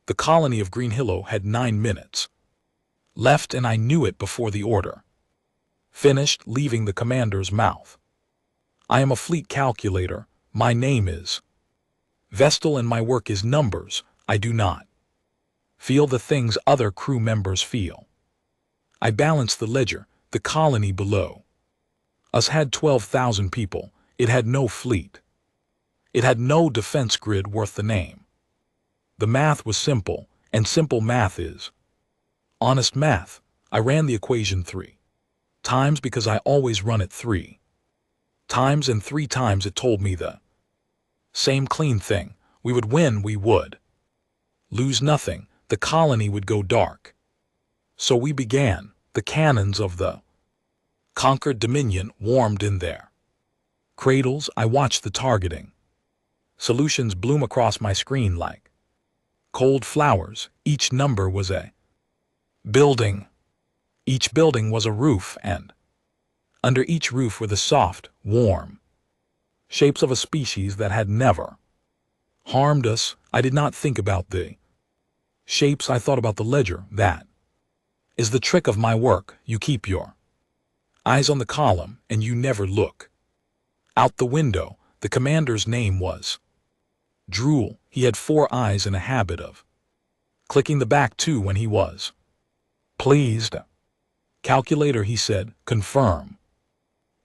The colony of Green Hillo had 9 minutes left, and I knew it before the order finished leaving the commander's mouth. I am a fleet calculator. My name is Vestal and my work is numbers. I do not feel the things other crew members feel. I balance the ledger. The colony below us had 12,000 people. It had no fleet. It had no defense grid worth the name. The math was simple, and simple math is honest math. I ran the equation 3 times because I always run it 3 times, and 3 times it told me the same clean thing. We would win, we would lose nothing. The colony would go dark. So we began. The cannons of the conquered dominion warmed in their cradles. I watched the targeting solutions bloom across my screen like cold flowers. Each number was a building. Each building was a roof, and under each roof were the soft, warm shapes of a species that had never harmed us. I did not think about the shapes. I thought about the ledger. That is the trick of my work. You keep your eyes on the column, and you never look out the window. The commander's name was Drool. He had 4 eyes and a habit of clicking the back too when he was pleased. Calculator, he said. Confirm.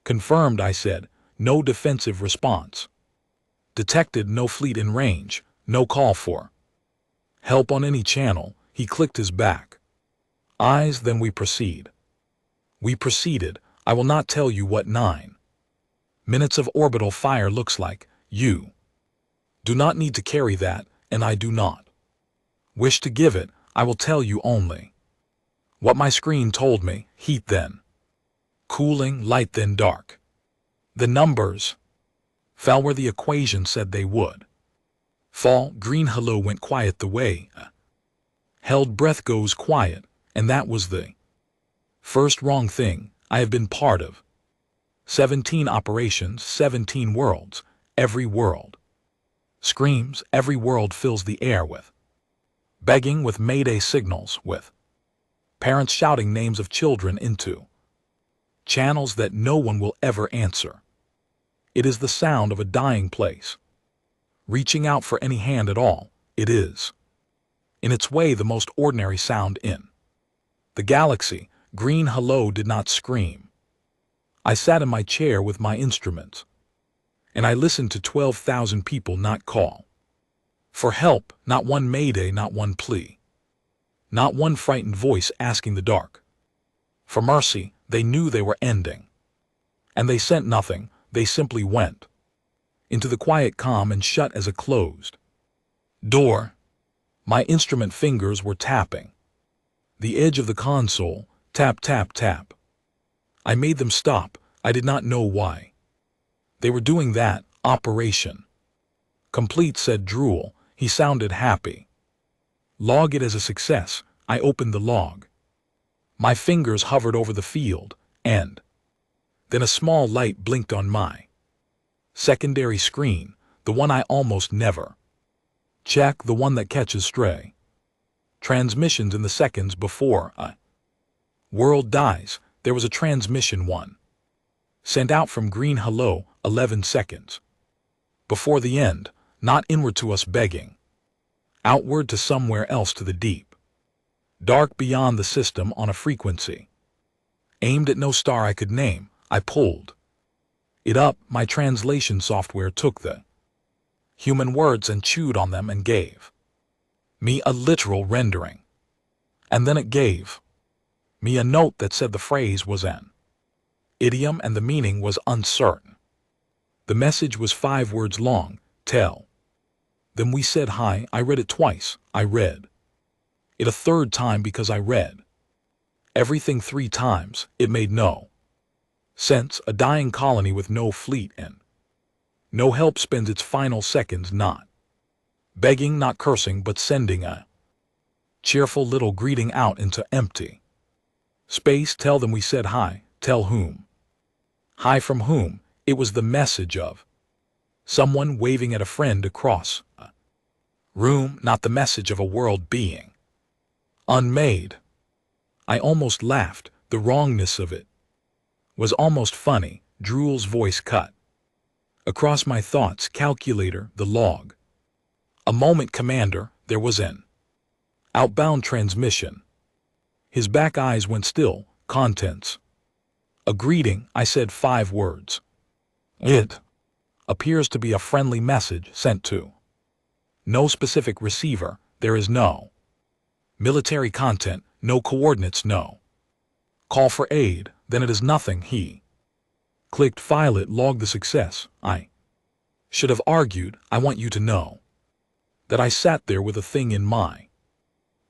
Confirmed, I said. No defensive response detected. No fleet in range. No call for help on any channel. He clicked his back eyes. Then we proceed. We proceeded. I will not tell you what 9 minutes of orbital fire looks like. You do not need to carry that, and I do not wish to give it. I will tell you only what my screen told me. Heat, then cooling, light, then dark. The numbers fell where the equation said they would fall. Green Hello went quiet the way held breath goes quiet, and that was the first wrong thing. I have been part of 17 operations, 17 worlds. Every world screams. Every world fills the air with begging, with mayday signals, with parents shouting names of children into channels that no one will ever answer. It is the sound of a dying place reaching out for any hand at all. It is, in its way, the most ordinary sound in the galaxy. Green Hello did not scream. I sat in my chair with my instruments, and I listened to 12,000 people not call for help. Not one mayday, not one plea, not one frightened voice asking the dark for mercy. They knew they were ending, and they sent nothing. They simply went into the quiet calm and shut as a closed door. My instrument fingers were tapping the edge of the console. Tap, tap, tap. I made them stop. I did not know why they were doing that. Operation complete, said Drool. He sounded happy. Log it as a success. I opened the log. My fingers hovered over the field, and then a small light blinked on my secondary screen, the one I almost never check, the one that catches stray transmissions in the seconds before a world dies. There was a transmission 1 sent out from Green Hello 11 seconds before the end, not inward to us begging, outward to somewhere else, to the deep dark beyond the system, on a frequency aimed at no star I could name. I pulled it up. My translation software took the human words and chewed on them and gave me a literal rendering. And then it gave me a note that said the phrase was an idiom and the meaning was uncertain. The message was 5 words long. Tell them we said hi. I read it twice. I read it a 3rd time because I read everything 3 times. It made no sense. A dying colony with no fleet and no help spends its final seconds not begging, not cursing, but sending a cheerful little greeting out into empty space. Tell them we said hi. Tell whom? Hi from whom? It was the message of someone waving at a friend across a Room, not the message of a world being. Unmade. I almost laughed, the wrongness of it was almost funny. Drool's voice cut across my thoughts. Calculator, the log. A moment, Commander, there was an outbound transmission. His back eyes went still. Contents. A greeting, I said 5 words. It appears to be a friendly message sent to no specific receiver. There is no military content, no coordinates, no call for aid. Then it is nothing. He clicked file it, log the success. I should have argued, I want you to know that I sat there with a thing in my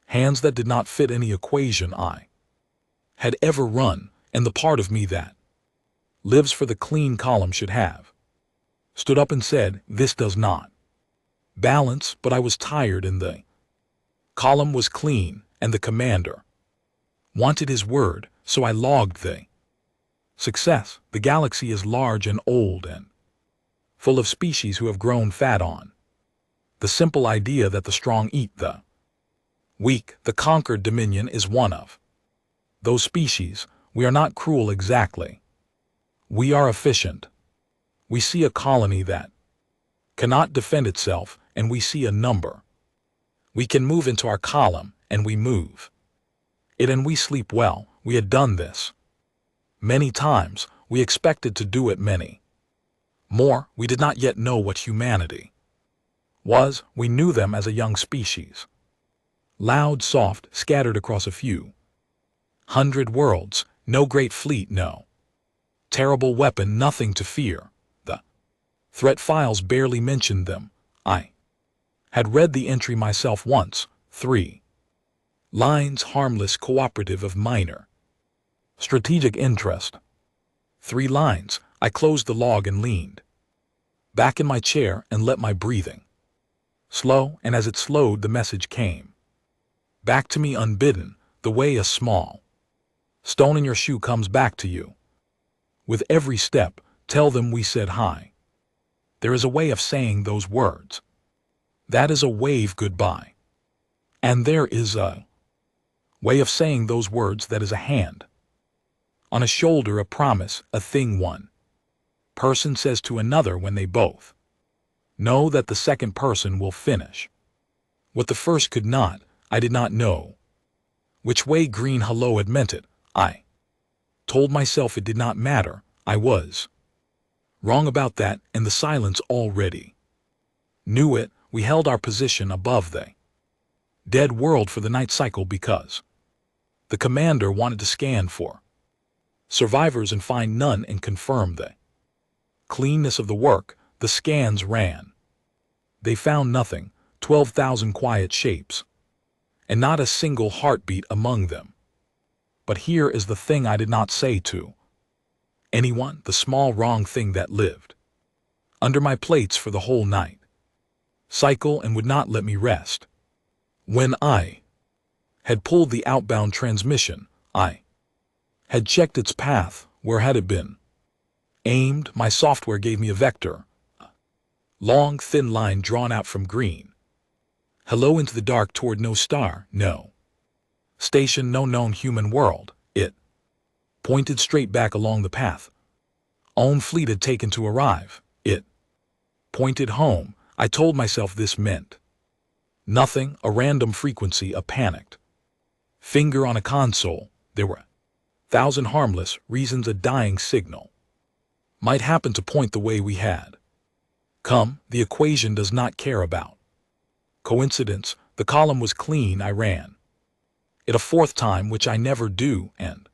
hands that did not fit any equation I had ever run, and the part of me that lives for the clean column should have stood up and said, this does not balance, but I was tired and the column was clean, and the commander wanted his word, so I logged the success. The galaxy is large and old and full of species who have grown fat on the simple idea that the strong eat the weak. The conquered dominion is one of those species. We are not cruel exactly. We are efficient. We see a colony that cannot defend itself, and we see a number. We can move into our column, and we move it, and we sleep well. We had done this many times. We expected to do it many more. We did not yet know what humanity was. We knew them as a young species. Loud, soft, scattered across a few hundred worlds. No great fleet, no terrible weapon, nothing to fear. The threat files barely mentioned them. I had read the entry myself once. 3 lines, harmless, cooperative, of minor strategic interest. 3 lines. I closed the log and leaned back in my chair and let my breathing slow, and as it slowed, the message came back to me unbidden, the way a small stone in your shoe comes back to you with every step. Tell them we said hi. There is a way of saying those words. That is a wave goodbye. And there is a way of saying those words that is a hand on a shoulder, a promise, a thing one person says to another when they both know that the second person will finish what the first could not. I did not know which way green hello had meant it. I told myself it did not matter. I was wrong about that, and the silence already knew it. We held our position above the dead world for the night cycle because the commander wanted to scan for survivors and find none and confirm the cleanness of the work. The scans ran. They found nothing. 12,000 quiet shapes, and not a single heartbeat among them. But here is the thing I did not say to anyone, the small wrong thing that lived under my plates for the whole night cycle and would not let me rest. When I had pulled the outbound transmission, I had checked its path. Where had it been aimed? My software gave me a vector, a long, thin line drawn out from green hello into the dark toward no star, no station, no known human world. It pointed straight back along the path own fleet had taken to arrive. It pointed home. I told myself this meant nothing, a random frequency, a panicked finger on a console. There were 1,000 harmless reasons a dying signal might happen to point the way we had come. The equation does not care about coincidence. The column was clean. I ran it a 4th time, which I never do, and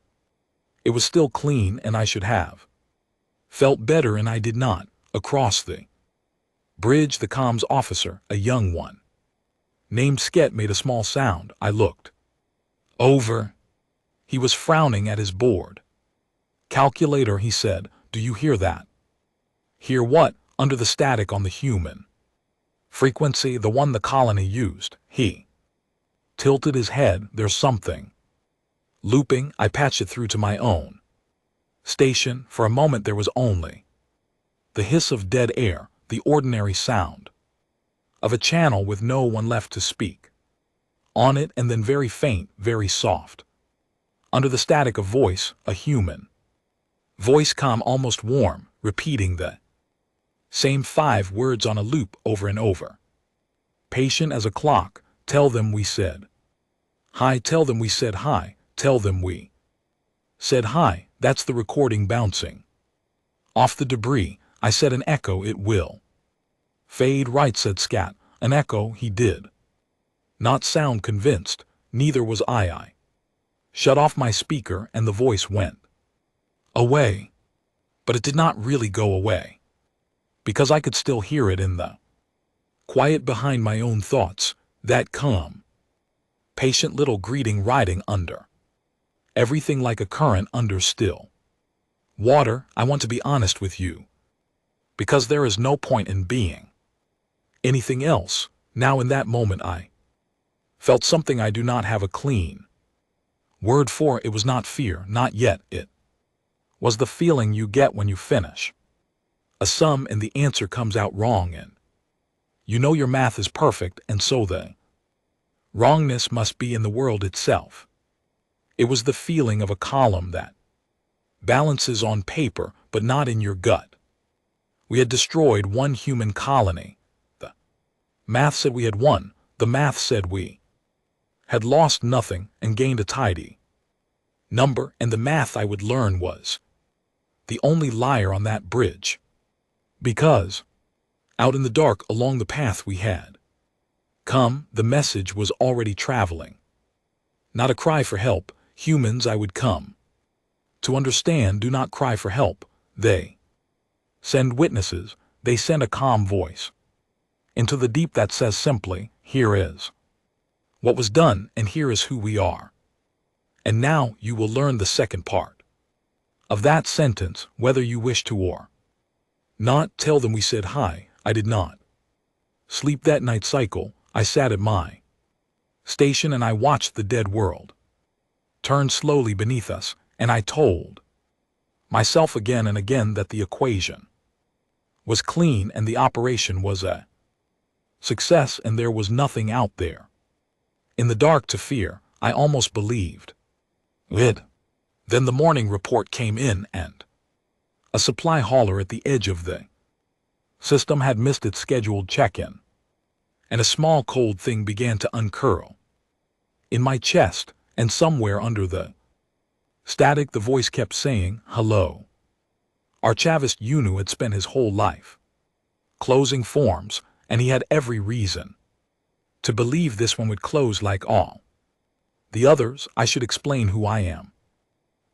it was still clean, and I should have felt better, and I did not. Across the bridge, the comms officer, a young one named Sket, made a small sound. I looked over. He was frowning at his board. Calculator, he said, do you hear that? Hear what? Under the static on the human frequency, the one the colony used. He tilted his head. There's something looping. I patched it through to my own station. For a moment there was only the hiss of dead air, the ordinary sound of a channel with no one left to speak. On it, and then very faint, very soft. Under the static of voice, a human voice, calm, almost warm, repeating the same 5 words on a loop over and over. Patient as a clock. Tell them we said hi, tell them we said hi, tell them we said hi. That's the recording bouncing off the debris. I said an echo, it will fade, right, said Scat. An echo, he did not sound convinced, neither was I shut off my speaker and the voice went away. But it did not really go away, because I could still hear it in the quiet behind my own thoughts, that calm, patient little greeting riding under everything like a current under still water. I want to be honest with you, because there is no point in being anything else. Now in that moment I felt something I do not have a clean word for. It was not fear, not yet. It was the feeling you get when you finish a sum and the answer comes out wrong, and you know your math is perfect, and so the wrongness must be in the world itself. It was the feeling of a column that balances on paper but not in your gut. We had destroyed one human colony. The math said we had won. The math said we had lost nothing and gained a tidy number, and the math I would learn was the only liar on that bridge. Because out in the dark along the path we had come, the message was already traveling. Not a cry for help, humans I would come to understand. Do not cry for help. They send witnesses. They send a calm voice into the deep that says simply, here is what was done, and here is who we are. And now you will learn the second part of that sentence, whether you wish to or not. Tell them we said hi. I did not sleep that night. Cycle. I sat at my station and I watched the dead world turn slowly beneath us, and I told myself again and again that the equation was clean and the operation was a success, and there was nothing out there in the dark to fear. I almost believed it. Then the morning report came in, and a supply hauler at the edge of the system had missed its scheduled check-in, and a small cold thing began to uncurl in my chest, and somewhere under the static the voice kept saying, hello. Archivist Yunu had spent his whole life closing forms, and he had every reason to believe this one would close like all the others. I should explain who I am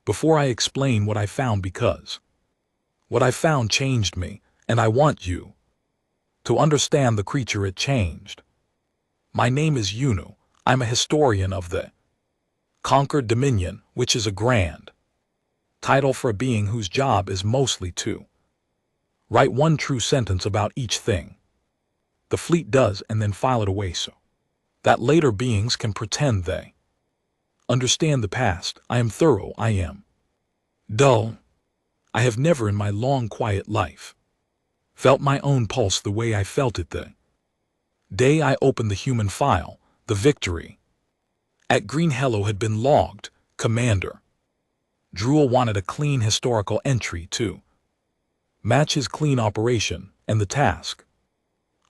before I explain what I found, because what I found changed me, and I want you to understand the creature it changed. My name is Yunu. I'm a historian of the conquered dominion, which is a grand title for a being whose job is mostly to write one true sentence about each thing the fleet does and then file it away so that later beings can pretend they understand the past. I am thorough. I am dull. I have never in my long quiet life felt my own pulse the way I felt it the day I opened the human file. The victory at Green Hello had been logged. Commander Drool wanted a clean historical entry to match his clean operation, and the task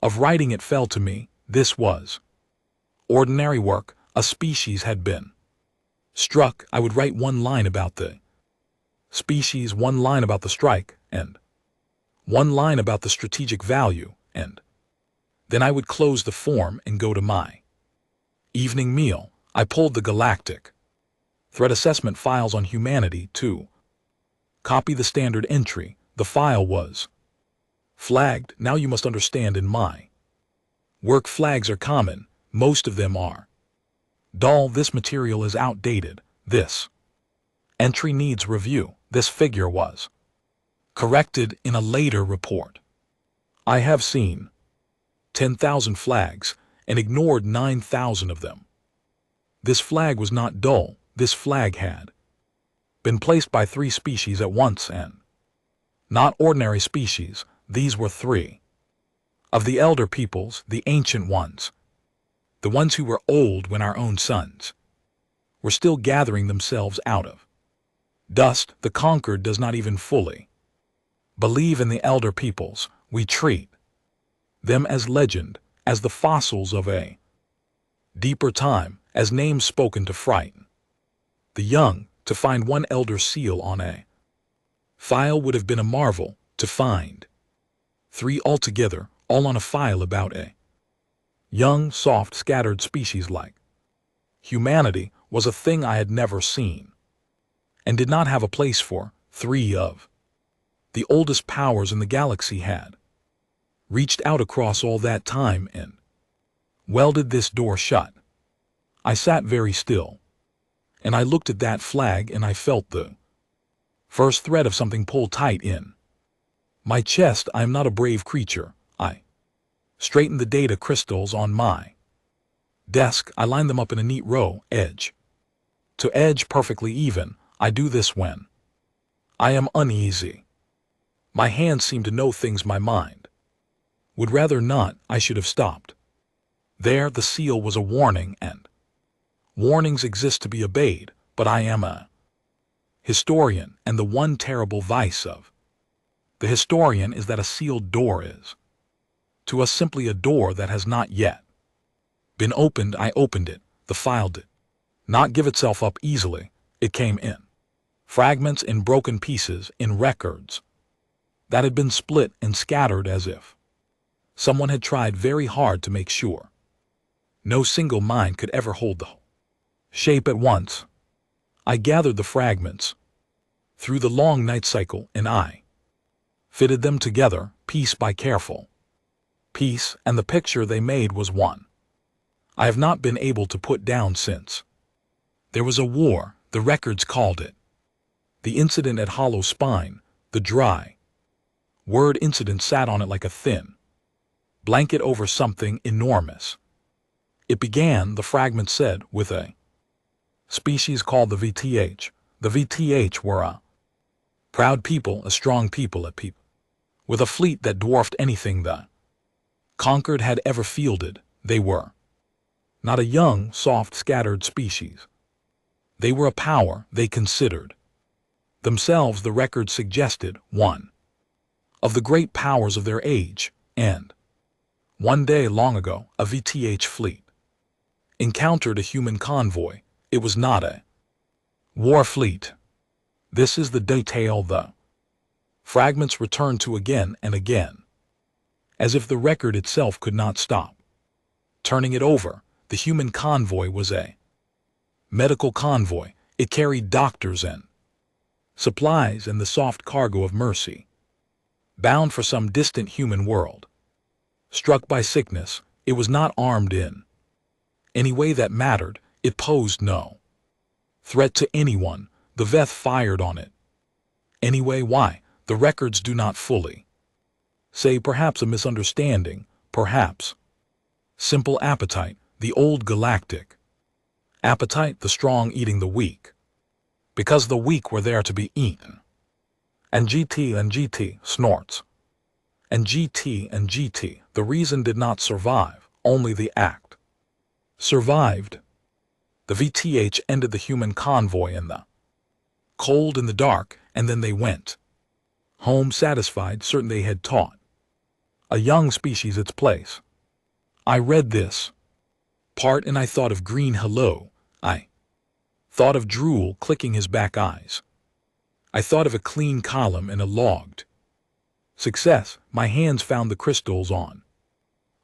of writing it fell to me. This was ordinary work. A species had been struck. I would write one line about the species, one line about the strike, and one line about the strategic value, and then I would close the form and go to my evening meal. I pulled the galactic threat assessment files on humanity to copy the standard entry. The file was flagged. Now you must understand, in my work flags are common. Most of them are dull. This material is outdated. This entry needs review. This figure was corrected in a later report. I have seen 10,000 flags and ignored 9,000 of them. This flag was not dull. This flag had been placed by 3 species at once, and not ordinary species. These were 3 Of the elder peoples, the ancient ones, the ones who were old when our own sons were still gathering themselves out of dust, the conquered does not even fully believe in the elder peoples. We treat them as legend, as the fossils of a deeper time, as names spoken to frighten the young. To find one elder seal on a file would have been a marvel. To find 3 altogether, all on a file about a young, soft, scattered species like humanity, was a thing I had never seen and did not have a place for. 3 of the oldest powers in the galaxy had reached out across all that time and welded this door shut. I sat very still, and I looked at that flag and I felt the first thread of something pull tight in my chest. I am not a brave creature. I straightened the data crystals on my desk. I lined them up in a neat row, edge to edge, perfectly even. I do this when I am uneasy. My hands seem to know things my mind would rather not. I should have stopped there. The seal was a warning, and warnings exist to be obeyed, but I am a historian, and the one terrible vice of the historian is that a sealed door is to us simply a door that has not yet been opened. I opened it. The file did not give itself up easily. It came in fragments, in broken pieces, in records that had been split and scattered as if someone had tried very hard to make sure no single mind could ever hold the whole shape at once. I gathered the fragments through the long night cycle, and I fitted them together, piece by careful piece, and the picture they made was one I have not been able to put down since there was a war. The records called it the incident at Hollow Spine. The dry word incident sat on it like a thin blanket over something enormous. It began, the fragment said, with a species called the VTH. The VTH were a proud people, a strong people, a people with a fleet that dwarfed anything the conquered had ever fielded. They were not a young, soft, scattered species. They were a power. They considered themselves, the record suggested, one of the great powers of their age, and one day long ago, a VTH fleet encountered a human convoy. It was not a war fleet. This is the detail the fragments returned to again and again, as if the record itself could not stop turning it over. The human convoy was a medical convoy. It carried doctors and supplies and the soft cargo of mercy, bound for some distant human world struck by sickness. It was not armed in any way that mattered. It posed no threat to anyone. The Veth fired on it anyway. Why? The records do not fully say. Perhaps a misunderstanding, perhaps simple appetite, the old galactic appetite, the strong eating the weak, because the weak were there to be eaten. And GT snorts. And GT, the reason did not survive, only the act survived. The VTH ended the human convoy in the cold, in the dark, and then they went home satisfied, certain they had taught a young species its place. I read this part and I thought of Green Hello. I thought of Drool clicking his back eyes. I thought of a clean column and a logged success. My hands found the crystals on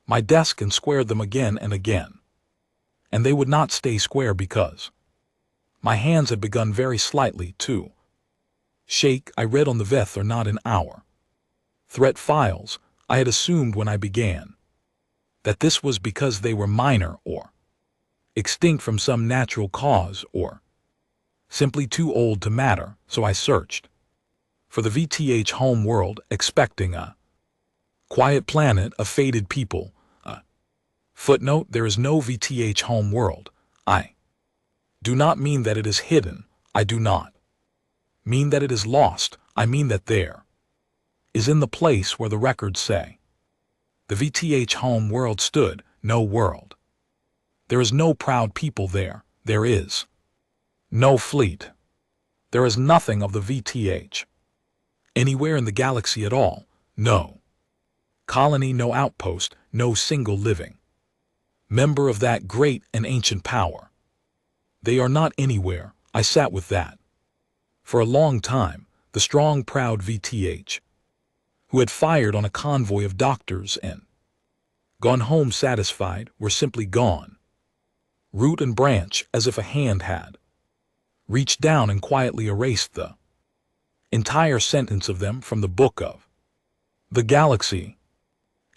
my desk and squared them again and again. And they would not stay square because my hands had begun very slightly to shake. I read on the Veth are not in our threat files. I had assumed when I began that this was because they were minor or extinct from some natural cause or simply too old to matter, so I searched for the VTH home world, expecting a quiet planet, a faded people. Footnote, there is no VTH home world. I do not mean that it is hidden. I do not mean that it is lost. I mean that there is in the place where the records say The VTH home world stood, no world. There is no proud people there, there is no fleet. There is nothing of the VTH. Anywhere in the galaxy at all, no colony, no outpost, no single living member of that great and ancient power. They are not anywhere. I sat with that. For a long time, the strong, proud VTH, who had fired on a convoy of doctors and gone home satisfied, were simply gone. Root and branch, as if a hand had reached down and quietly erased the entire sentence of them from the book of the galaxy.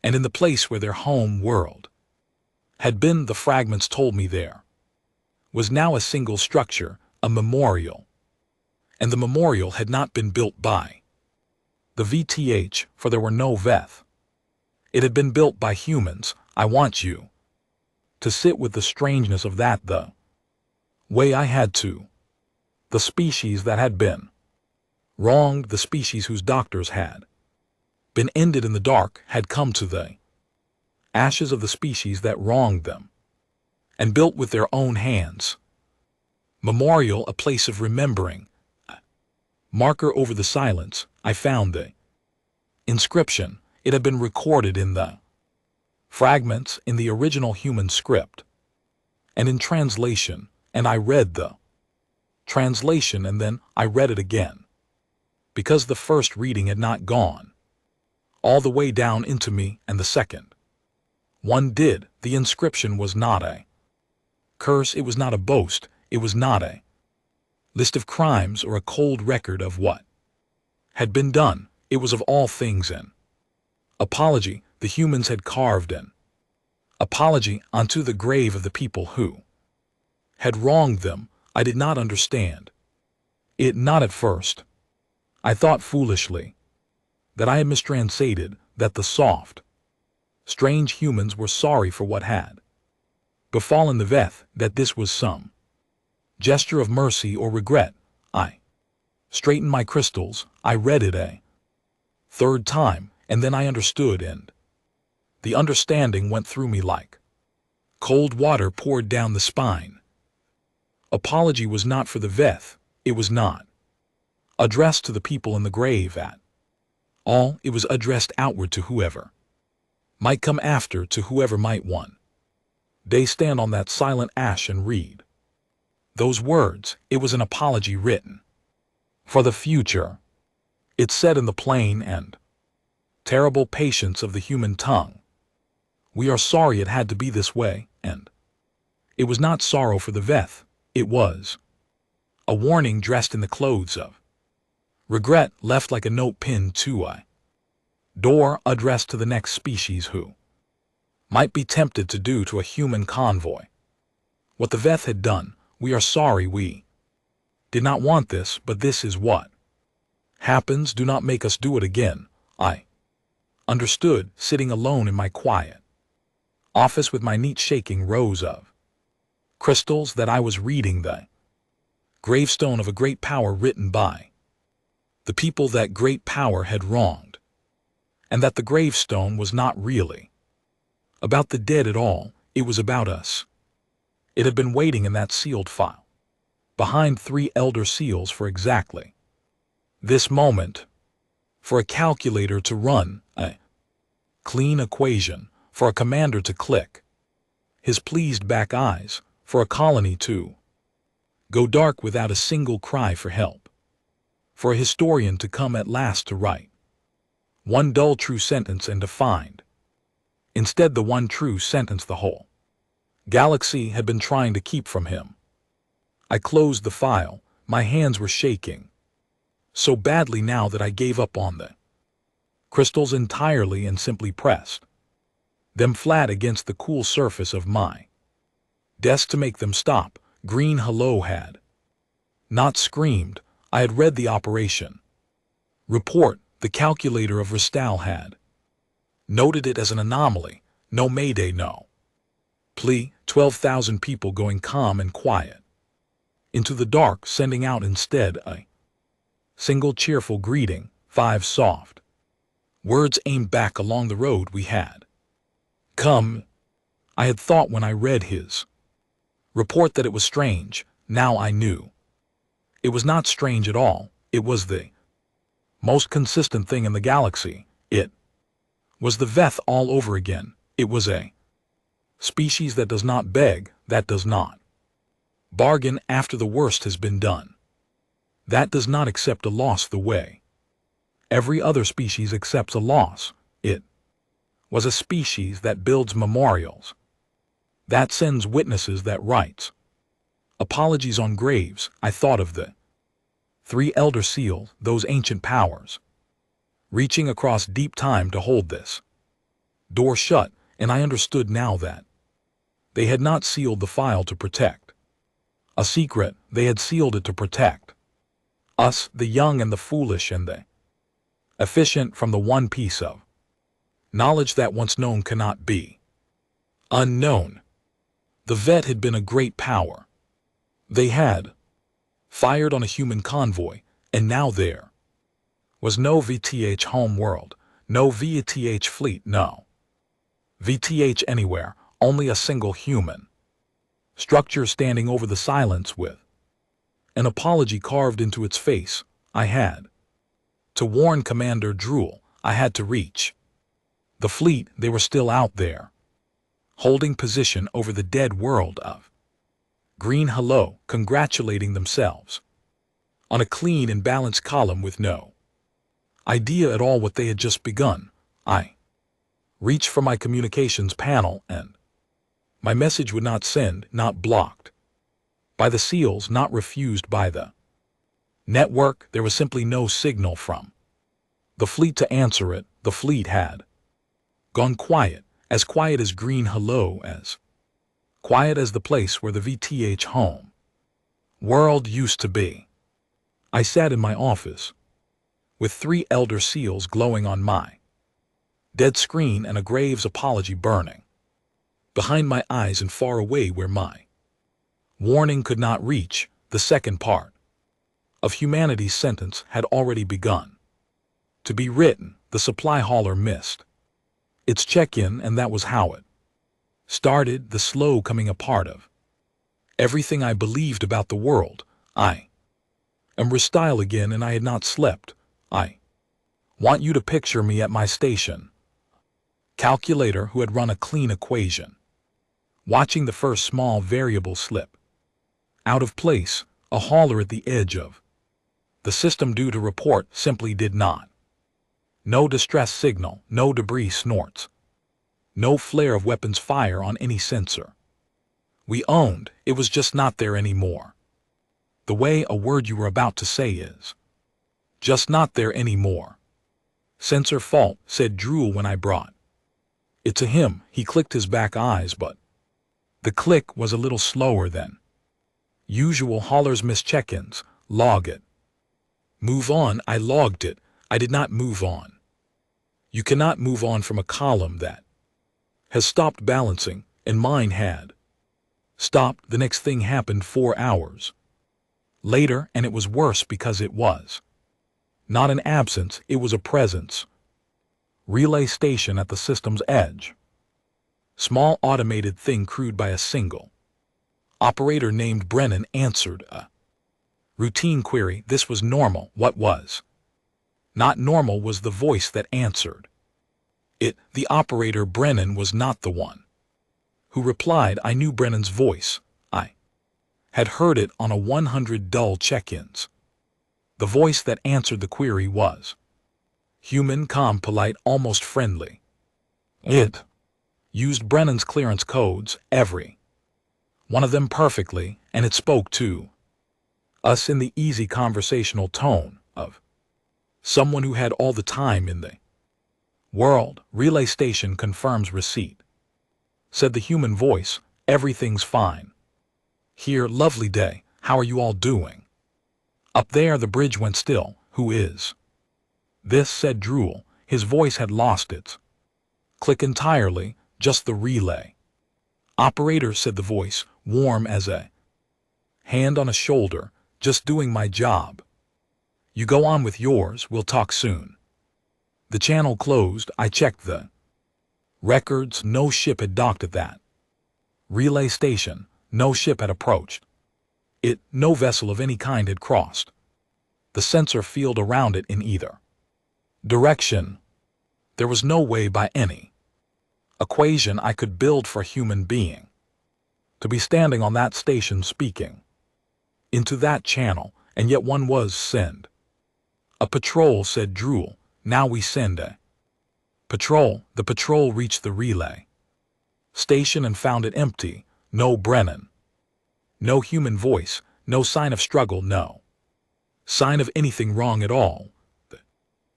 And in the place where their home world had been, the fragments told me there was now a single structure, a memorial. And the memorial had not been built by the VTH, for there were no Veth. It had been built by humans. I want you to sit with the strangeness of that, the way I had to. The species that had been wronged, the species whose doctors had been ended in the dark, had come to the ashes of the species that wronged them, and built with their own hands. Memorial, a place of remembering. Marker over the silence, I found the inscription. It had been recorded in the fragments in the original human script, and in translation, and I read the translation and then I read it again, because the first reading had not gone all the way down into me, and the second one did. The inscription was not a curse, it was not a boast, it was not a list of crimes or a cold record of what had been done. It was of all things an apology. The humans had carved an apology onto the grave of the people who had wronged them. I did not understand it, not at first. I thought foolishly that I had mistranslated, that the soft, strange humans were sorry for what had befallen the Veth, that this was some gesture of mercy or regret. I straightened my crystals. I read it a third time, and then I understood, and the understanding went through me like cold water poured down the spine. Apology was not for the Veth. It was not addressed to the people in the grave at all. It was addressed outward to whoever might come after, to whoever might one day stand on that silent ash and read those words. It was an apology written for the future. It said in the plain and terrible patience of the human tongue, we are sorry it had to be this way, and it was not sorrow for the Veth. It was a warning dressed in the clothes of regret, left like a note pinned to a door, addressed to the next species who might be tempted to do to a human convoy what the Veth had done. We are sorry, we did not want this, but this is what happens. Do not make us do it again. I understood, sitting alone in my quiet office with my neat shaking rows of crystals, that I was reading the gravestone of a great power written by the people that great power had wronged, and that the gravestone was not really about the dead at all. It was about us. It had been waiting in that sealed file behind 3 elder seals for exactly this moment, for a calculator to run a clean equation, for a commander to click his pleased back eyes, for a colony to go dark without a single cry for help, for a historian to come at last to write one dull true sentence and to find instead the one true sentence the whole galaxy had been trying to keep from him. I closed the file. My hands were shaking so badly now that I gave up on the crystals entirely and simply pressed them flat against the cool surface of my desk to make them stop. Green Hello had not screamed. I had read the operation report. The calculator of Ristal had noted it as an anomaly. No mayday, no plea. 12,000 people going calm and quiet into the dark, sending out instead a single cheerful greeting. 5 soft words aimed back along the road we had Come, I had thought when I read his report that it was strange. Now I knew. It was not strange at all. It was the most consistent thing in the galaxy. It was the Veth all over again. It was a species that does not beg, that does not bargain after the worst has been done. That does not accept a loss the way every other species accepts a loss. It was a species that builds memorials, that sends witnesses, that writes apologies on graves. I thought of the three elder seals, those ancient powers, reaching across deep time to hold this door shut, and I understood now that they had not sealed the file to protect a secret. They had sealed it to protect us, the young and the foolish and the efficient, from the one piece of knowledge that once known cannot be unknown. The Vet had been a great power. They had fired on a human convoy, and now there was no VTH home world, no VTH fleet, no VTH anywhere, only a single human structure standing over the silence with an apology carved into its face. I had to warn Commander Drool. I had to reach the fleet. They were still out there, holding position over the dead world of Green Hello, congratulating themselves on a clean and balanced column with no idea at all what they had just begun. I reached for my communications panel, and my message would not send, not blocked by the seals, not refused by the network. There was simply no signal from the fleet to answer it. The fleet had gone quiet as Green Hello, as quiet as the place where the VTH home world used to be. I sat in my office with three elder seals glowing on my dead screen and a Graves apology burning behind my eyes, and far away where my warning could not reach, the second part of humanity's sentence had already begun to be written. The supply hauler missed its check-in, and that was how it started, the slow coming apart of everything I believed about the world. I am Restyle again, and I had not slept. I want you to picture me at my station calculator, who had run a clean equation, watching the first small variable slip out of place. A hauler at the edge of the system due to report simply did not. No distress signal, no debris snorts, no flare of weapons fire on any sensor we owned. It was just not there anymore. The way a word you were about to say is just not there anymore. Sensor fault, said Drool when I brought it to him. He clicked his back eyes, but the click was a little slower than usual. Haulers miss check-ins. Log it. Move on. I logged it. I did not move on. You cannot move on from a column that has stopped balancing, and mine had stopped. The next thing happened 4 hours later, and it was worse because it was not an absence, it was a presence. Relay station at the system's edge. Small automated thing crewed by a single operator named Brennan answered a routine query. This was normal. What was not normal was the voice that answered it. The operator Brennan was not the one who replied. I knew Brennan's voice. I had heard it on a 100 dull check-ins. The voice that answered the query was human, calm, polite, almost friendly. It used Brennan's clearance codes, every one of them perfectly, and it spoke to us in the easy conversational tone of someone who had all the time in the world. Relay station confirms receipt, said the human voice. Everything's fine here. Lovely day. How are you all doing? Up there. The bridge went still. Who is this? Said Drool. His voice had lost its click entirely. Just the relay operator, said the voice, warm as a hand on a shoulder. Just doing my job. You go on with yours. We'll talk soon. The channel closed. I checked the Records, no ship had docked at that. Relay station, no ship had approached. No vessel of any kind had crossed. The sensor field around it in either direction. There was no way by any equation I could build for a human being to be standing on that station speaking into that channel, and yet one was send. A patrol said drool, now we send a patrol. The patrol reached the relay station and found it empty, no Brennan. No human voice, no sign of struggle, no sign of anything wrong at all. The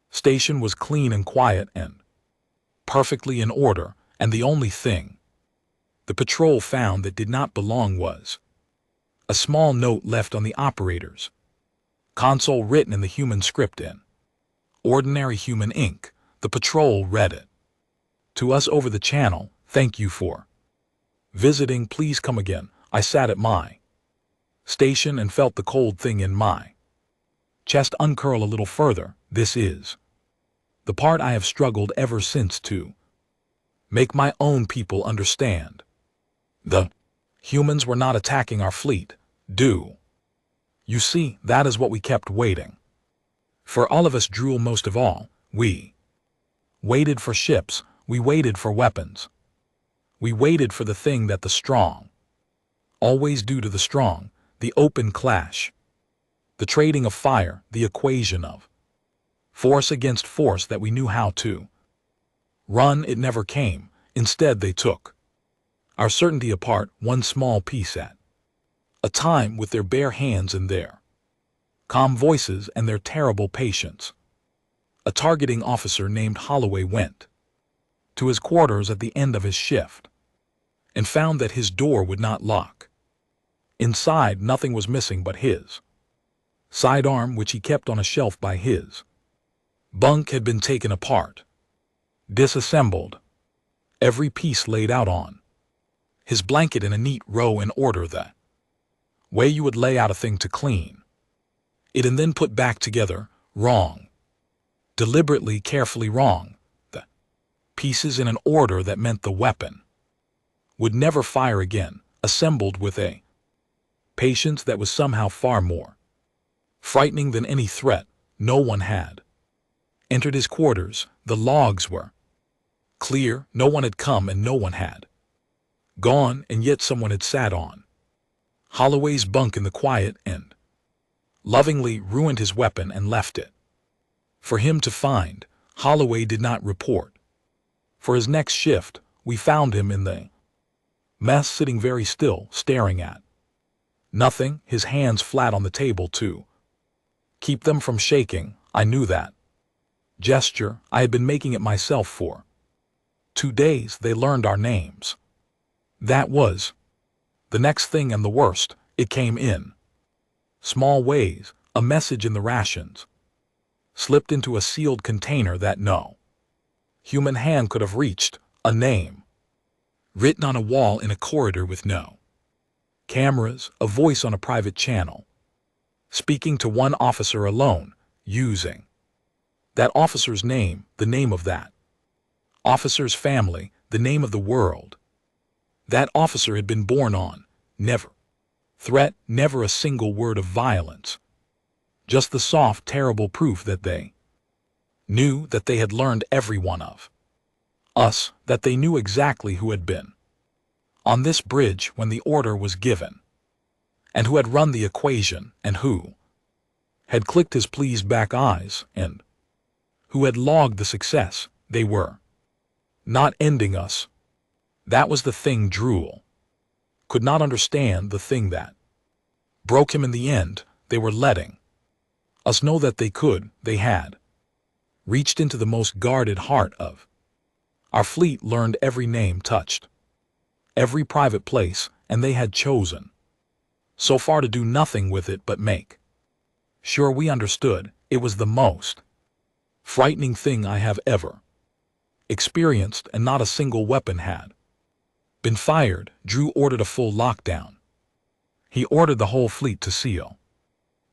station was clean and quiet and perfectly in order, and the only thing the patrol found that did not belong was a small note left on the operator's console written in the human script in ordinary human ink. The patrol read it to us over the channel. Thank you for visiting. Please come again. I sat at my station and felt the cold thing in my chest uncurl a little further. This is the part I have struggled ever since to make my own people understand. The humans were not attacking our fleet. Do you see, that is what we kept waiting for. All of us drool. Most of all, we waited for ships. We waited for weapons. We waited for the thing that the strong always do to the strong, the open clash, the trading of fire, the equation of force against force that we knew how to run. It never came. Instead, they took our certainty apart, one small piece at a time, with their bare hands and their calm voices and their terrible patience. A targeting officer named Holloway went to his quarters at the end of his shift and found that his door would not lock. Inside, nothing was missing but his sidearm, which he kept on a shelf by his bunk, had been taken apart, disassembled, every piece laid out on his blanket in a neat row in order, the way you would lay out a thing to clean it and then put back together. Wrong. Deliberately, carefully wrong. The pieces in an order that meant the weapon would never fire again, assembled with a patience that was somehow far more frightening than any threat. No one had entered his quarters. The logs were clear. No one had come and no one had gone, and yet someone had sat on Holloway's bunk in the quiet and lovingly ruined his weapon and left it for him to find. Holloway did not report. For his next shift, we found him in the mess, sitting very still, staring at nothing, his hands flat on the table to keep them from shaking. I knew that gesture. I had been making it myself for 2 days. They learned our names. That was the next thing, and the worst. It came in small ways. A message in the rations slipped into a sealed container that no human hand could have reached. A name written on a wall in a corridor with no cameras. A voice on a private channel speaking to one officer alone, using that officer's name, the name of that officer's family, the name of the world that officer had been born on. Never threat, never a single word of violence. Just the soft, terrible proof that they knew, that they had learned every one of us, that they knew exactly who had been on this bridge when the order was given, and who had run the equation, and who had clicked his pleased back eyes, and who had logged the success. They were not ending us. That was the thing. Drool could not understand, the thing that broke him in the end. They were letting us know that they could. They had reached into the most guarded heart of our fleet, learned every name, touched every private place, and they had chosen so far to do nothing with it but make sure we understood. It was the most frightening thing I have ever experienced, and not a single weapon had been fired. Drew ordered a full lockdown. He ordered the whole fleet to seal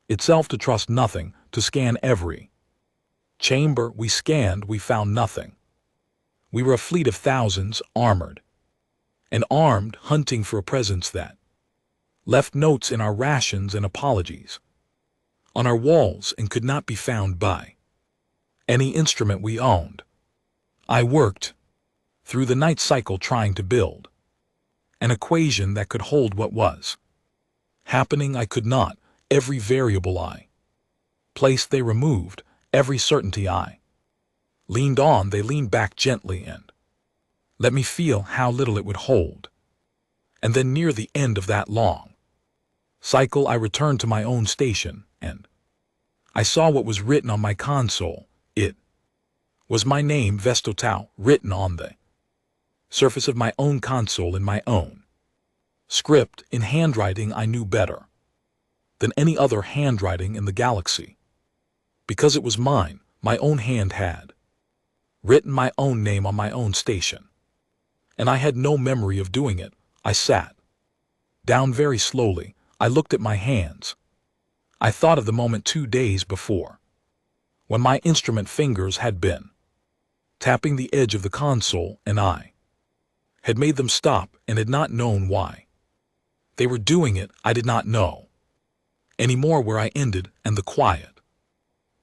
itself, to trust nothing, to scan every chamber. We scanned. We found nothing. We were a fleet of thousands, armored and armed, hunting for a presence that left notes in our rations and apologies on our walls and could not be found by any instrument we owned. I worked through the night cycle trying to build an equation that could hold what was happening. I could not. Every variable I placed they removed, every certainty I leaned on they leaned back gently and let me feel how little it would hold. And then near the end of that long cycle I returned to my own station, and I saw what was written on my console. It was my name, Vestotau, written on the surface of my own console in my own script, in handwriting I knew better than any other handwriting in the galaxy. Because it was mine, my own hand had written my own name on my own station. And I had no memory of doing it. I sat down very slowly. I looked at my hands. I thought of the moment 2 days before, when my instrument fingers had been tapping the edge of the console, and I had made them stop and had not known why they were doing it. I did not know anymore where I ended and the quiet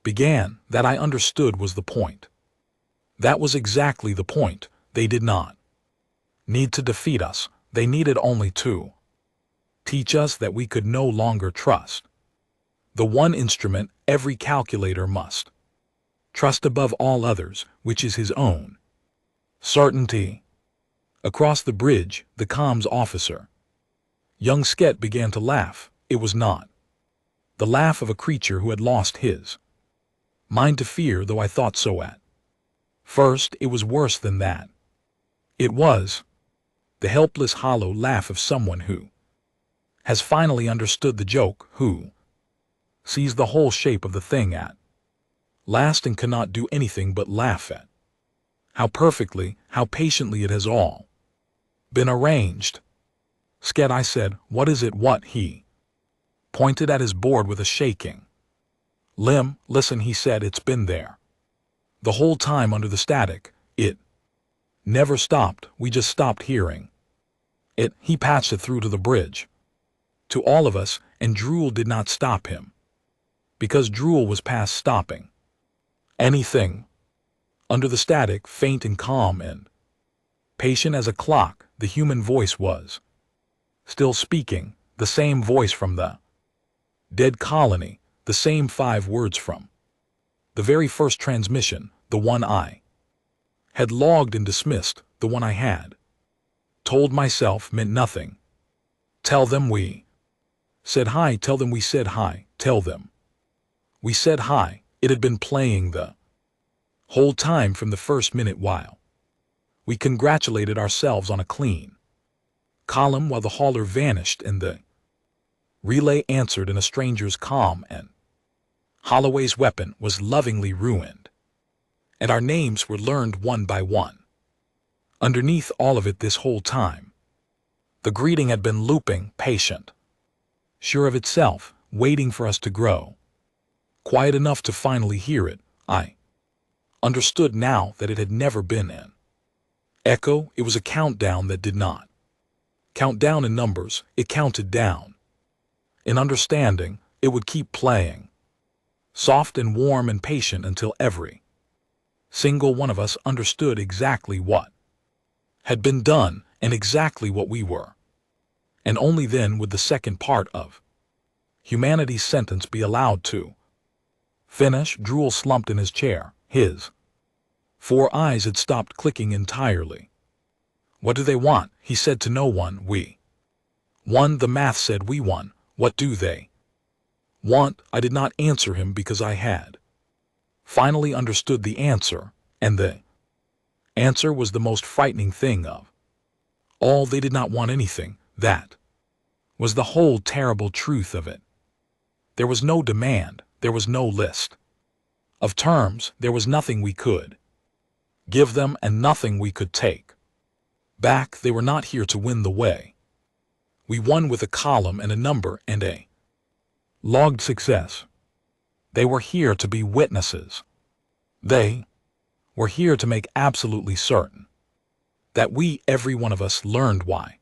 began. That I understood was the point. That was exactly the point. They did not need to defeat us. They needed only to teach us that we could no longer trust the one instrument every calculator must trust above all others, which is his own certainty. Across the bridge, the comms officer, young Sket, began to laugh. It was not the laugh of a creature who had lost his mind to fear, though I thought so at first. It was worse than that. It was the helpless, hollow laugh of someone who has finally understood the joke, who sees the whole shape of the thing at last and cannot do anything but laugh at how perfectly, how patiently it has all been arranged. Sket, I said, what is it? What? He pointed at his board with a shaking limb. Listen, he said, it's been there the whole time under the static. It never stopped. We just stopped hearing it. He patched it through to the bridge, to all of us, and Drool did not stop him, because Drool was past stopping anything. Under the static, faint and calm and patient as a clock, the human voice was still speaking, the same voice from the dead colony, the same 5 words from the very first transmission, the one I had logged and dismissed, the one I had told myself meant nothing. Tell them we said hi. Tell them we said hi. Tell them we said hi. It had been playing the whole time from the first minute, while we congratulated ourselves on a clean column, while the hauler vanished and the relay answered in a stranger's calm, and Holloway's weapon was lovingly ruined, and our names were learned one by one. Underneath all of it this whole time, the greeting had been looping, patient, sure of itself, waiting for us to grow quiet enough to finally hear it. I understood now that it had never been an echo. It was a countdown that did not count down in numbers. It counted down in understanding. It would keep playing, soft and warm and patient, until every single one of us understood exactly what had been done and exactly what we were. And only then would the second part of humanity's sentence be allowed to finish. Drool slumped in his chair. His 4 eyes had stopped clicking entirely. What do they want? He said to no one. We won. The math said we won. What do they want? I did not answer him because I had finally understood the answer, and the answer was the most frightening thing of all. They did not want anything. That was the whole terrible truth of it. There was no demand. There was no list of terms. There was nothing we could give them and nothing we could take back. They were not here to win the way. We won with a column and a number and a logged success. They were here to be witnesses. They We're here to make absolutely certain that we, every one of us, learned why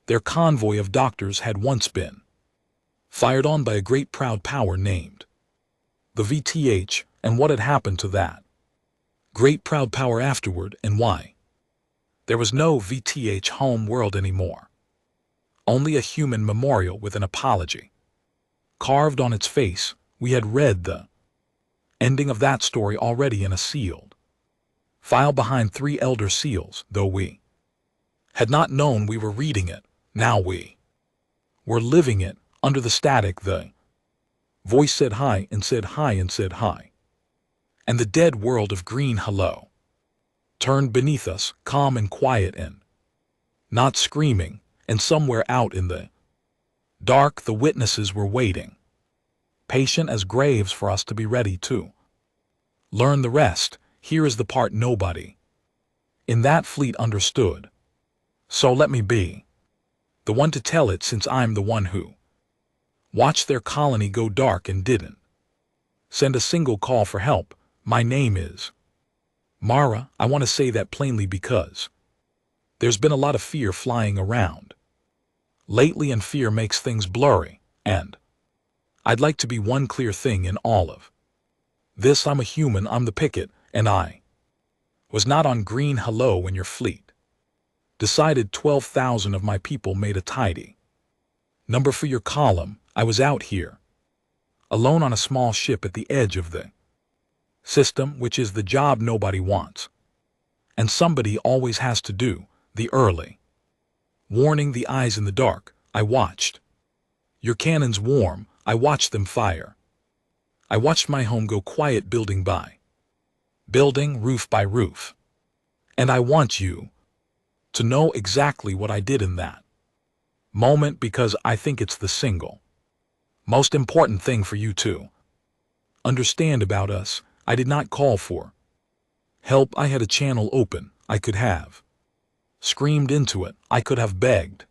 their convoy of doctors had once been fired on by a great proud power named the VTH, and what had happened to that great proud power afterward, and why there was no VTH home world anymore. Only a human memorial with an apology carved on its face. We had read the ending of that story already in a sealed file behind 3 elder seals, though we had not known we were reading it. Now we were living it under the static. The voice said hi and said hi and said hi. And the dead world of green hello turned beneath us, calm and quiet and not screaming, and somewhere out in the dark the witnesses were waiting, patient as graves for us to be ready to learn the rest. Here is the part nobody in that fleet understood. So let me be the one to tell it, since I'm the one who watched their colony go dark and didn't send a single call for help. My name is Mara. I want to say that plainly because there's been a lot of fear flying around lately, and fear makes things blurry, and I'd like to be one clear thing in all of this. I'm a human, I'm the picket, and I was not on green hello when your fleet decided 12,000 of my people made a tidy number for your column. I was out here alone on a small ship at the edge of the system, which is the job nobody wants and somebody always has to do, the early warning, the eyes in the dark. I watched your cannons warm, I watched them fire. I watched my home go quiet, building by building, roof by roof. And I want you to know exactly what I did in that moment, because I think it's the single most important thing for you to understand about us. I did not call for help. I had a channel open. I could have screamed into it. I could have begged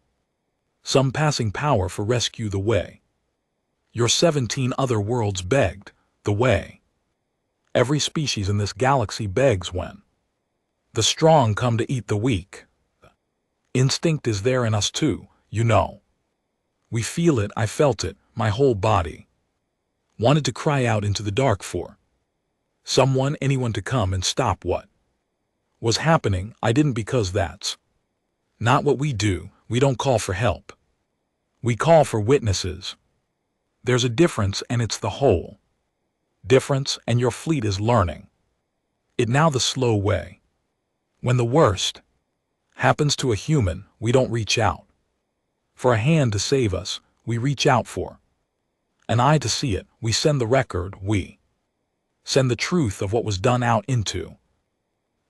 some passing power for rescue, the way your 17 other worlds begged, the way every species in this galaxy begs when the strong come to eat the weak. Instinct is there in us too, you know. We feel it. I felt it. My whole body wanted to cry out into the dark for someone, anyone to come and stop what was happening. I didn't, because that's not what we do. We don't call for help. We call for witnesses. There's a difference, and it's the whole difference, and your fleet is learning it now the slow way. When the worst happens to a human, we don't reach out for a hand to save us. We reach out for an eye to see it. We send the record. We send the truth of what was done out into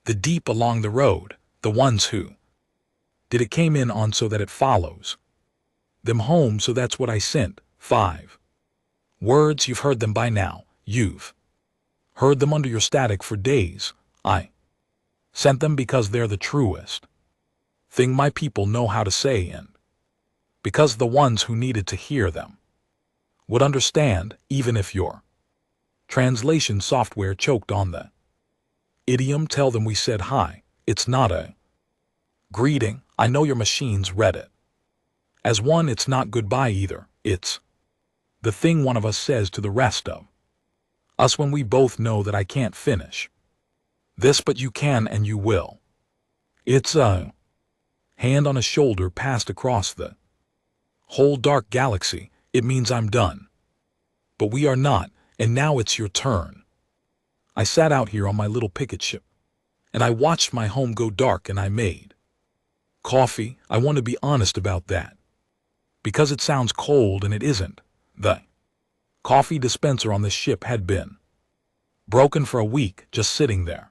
the deep along the road. The ones who did it came in on so that it follows them home. So that's what I sent. 5 words. You've heard them by now. You've heard them under your static for days. I sent them because they're the truest thing my people know how to say, and because the ones who needed to hear them would understand, even if your translation software choked on the idiom. Tell them we said hi. It's not a greeting. I know your machines read it as one. It's not goodbye either. It's the thing one of us says to the rest of us when we both know that I can't finish this, but you can and you will. It's a hand on a shoulder passed across the whole dark galaxy. It means I'm done. But we are not, and now it's your turn. I sat out here on my little picket ship, and I watched my home go dark, and I made coffee. I want to be honest about that, because it sounds cold and it isn't. The coffee dispenser on the ship had been broken for a week, just sitting there,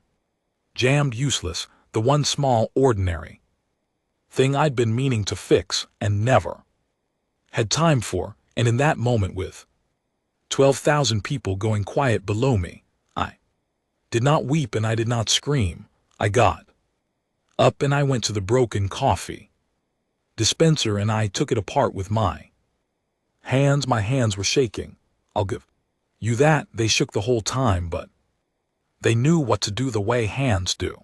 jammed, useless. The one small, ordinary thing I'd been meaning to fix and never had time for. And in that moment, with 12,000 people going quiet below me, I did not weep and I did not scream. I got up and I went to the broken coffee dispenser and I took it apart with my hands. My hands were shaking. I'll give you that. They shook the whole time, but They knew what to do the way hands do.